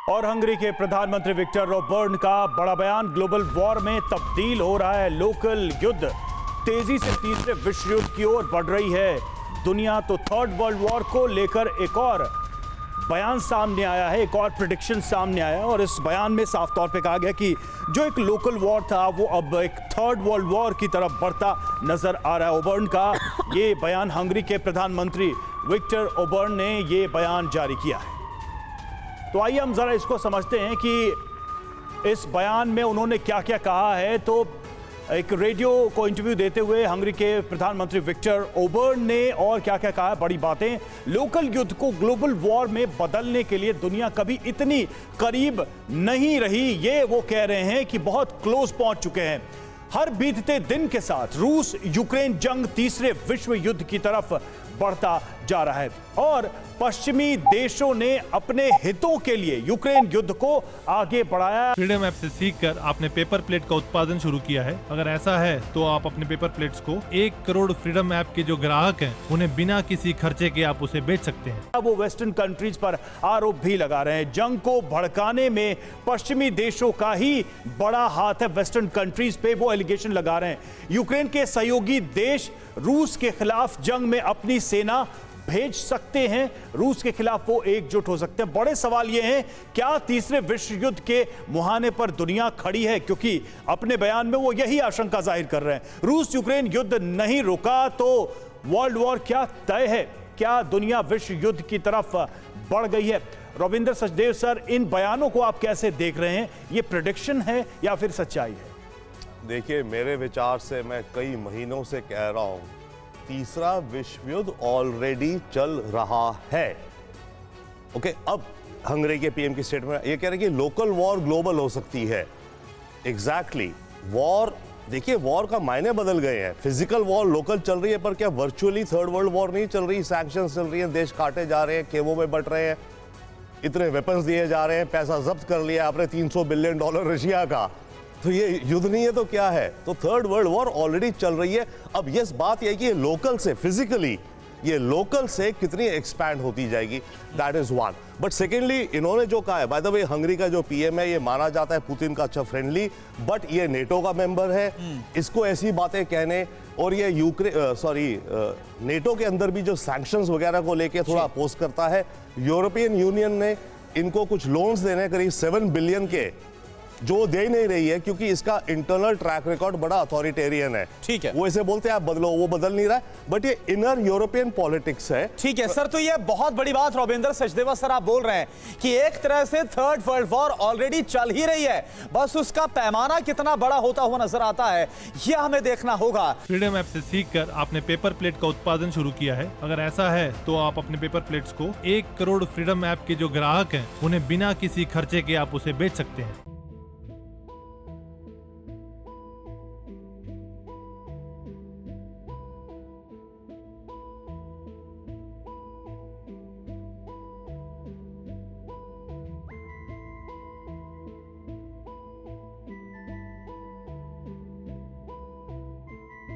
और हंगरी के प्रधानमंत्री विक्टर ओबर्न का बड़ा बयान, ग्लोबल वॉर में तब्दील हो रहा है लोकल युद्ध, तेजी से तीसरे विश्व युद्ध की ओर बढ़ रही है दुनिया। तो थर्ड वर्ल्ड वॉर को लेकर एक और बयान सामने आया है, एक और प्रेडिक्शन सामने आया है और इस बयान में साफ तौर पे कहा गया कि जो एक लोकल वॉर था वो अब एक थर्ड वर्ल्ड वॉर की तरफ बढ़ता नजर आ रहा है। ओबर्न का ये बयान, हंगरी के प्रधानमंत्री विक्टर ओबर्न ने ये बयान जारी किया है। तो आइए हम जरा इसको समझते हैं कि इस बयान में उन्होंने क्या क्या कहा है। तो एक रेडियो को इंटरव्यू देते हुए हंगरी के प्रधानमंत्री विक्टर ओबर्न ने और क्या क्या कहा है, बड़ी बातें। लोकल युद्ध को ग्लोबल वॉर में बदलने के लिए दुनिया कभी इतनी करीब नहीं रही, ये वो कह रहे हैं कि बहुत क्लोज पहुंच चुके हैं। हर बीतते दिन के साथ रूस यूक्रेन जंग तीसरे विश्व युद्ध की तरफ बढ़ता जा रहा है और पश्चिमी देशों ने अपने हितों के लिए यूक्रेन युद्ध को आगे बढ़ाया। फ्रीडम ऐप से सीखकर आपने पेपर प्लेट का उत्पादन शुरू किया है। अगर ऐसा है तो आप अपने पेपर प्लेट्स को 1 करोड़ फ्रीडम ऐप के जो ग्राहक हैं उन्हें बिना किसी खर्चे के आप उसे बेच सकते हैं। वो वेस्टर्न कंट्रीज पर आरोप भी लगा रहे हैं, जंग को भड़काने में पश्चिमी देशों का ही बड़ा हाथ है। वेस्टर्न कंट्रीज पे वो एलिगेशन लगा रहे हैं। यूक्रेन के सहयोगी देश रूस के खिलाफ जंग में अपनी सेना भेज सकते हैं, रूस के खिलाफ वो एकजुट हो सकते हैं। बड़े सवाल ये हैं, क्या तीसरे विश्व युद्ध के मुहाने पर दुनिया खड़ी है? क्योंकि अपने बयान में वो यही आशंका जाहिर कर रहे हैं, रूस यूक्रेन युद्ध नहीं रुका तो वर्ल्ड वॉर क्या तय है? क्या दुनिया विश्व युद्ध की तरफ बढ़ गई है? रविंद्र सचदेव सर, इन बयानों को आप कैसे देख रहे हैं? ये प्रेडिक्शन है या फिर सच्चाई है? देखिए, मेरे विचार से मैं कई महीनों से कह रहा हूं, तीसरा विश्व युद्ध ऑलरेडी चल रहा है। ओके, अब हंगरी के पीएम की स्टेटमेंट ये कह रहे हैं कि लोकल वॉर ग्लोबल हो सकती है। एग्जैक्टली, वॉर, देखिए वॉर का मायने बदल गए हैं। फिजिकल वॉर लोकल चल रही है, पर क्या वर्चुअली थर्ड वर्ल्ड वॉर नहीं चल रही? सैंक्शंस चल रही हैं, देश काटे जा रहे हैं, खेमों में बट रहे हैं, इतने वेपन्स दिए जा रहे हैं, पैसा जब्त कर लिया आपने $300 बिलियन रशिया का। तो ये युद्ध नहीं है तो क्या है? तो थर्ड वर्ल्ड वॉर ऑलरेडी चल रही है। अब ये बात यह है कि ये लोकल से, फिजिकली ये लोकल से कितनी एक्सपैंड होती जाएगी, that is one. But secondly, इन्होंने जो कहा है, बाय द वे हंगरी का जो पीएम है ये माना जाता है पुतिन का अच्छा फ्रेंडली, बट ये नेटो का मेंबर है। इसको ऐसी बातें कहने और ये नेटो के अंदर भी जो सैंक्शंस वगैरह को लेके थोड़ा अपोज करता है। यूरोपियन यूनियन ने इनको कुछ लोन्स देने करीब 7 बिलियन के, जो दे नहीं रही है क्योंकि इसका इंटरनल ट्रैक रिकॉर्ड बड़ा अथॉरिटेरियन है। ठीक है, वो इसे बोलते हैं आप बदलो, वो बदल नहीं रहा है, बट ये इनर यूरोपियन पॉलिटिक्स है। ठीक है सर, तो ये बहुत बड़ी बात रविंद्र सचदेवा सर आप बोल रहे हैं कि एक तरह से थर्ड वर्ल्ड वॉर ऑलरेडी चल ही रही है, बस उसका पैमाना कितना बड़ा होता हुआ नजर आता है ये हमें देखना होगा। फ्रीडम ऐप से सीखकर आपने पेपर प्लेट का उत्पादन शुरू किया है। अगर ऐसा है तो आप अपने पेपर प्लेट्स को 1 करोड़ फ्रीडम ऐप के जो ग्राहक हैं उन्हें बिना किसी खर्चे के आप उसे बेच सकते हैं।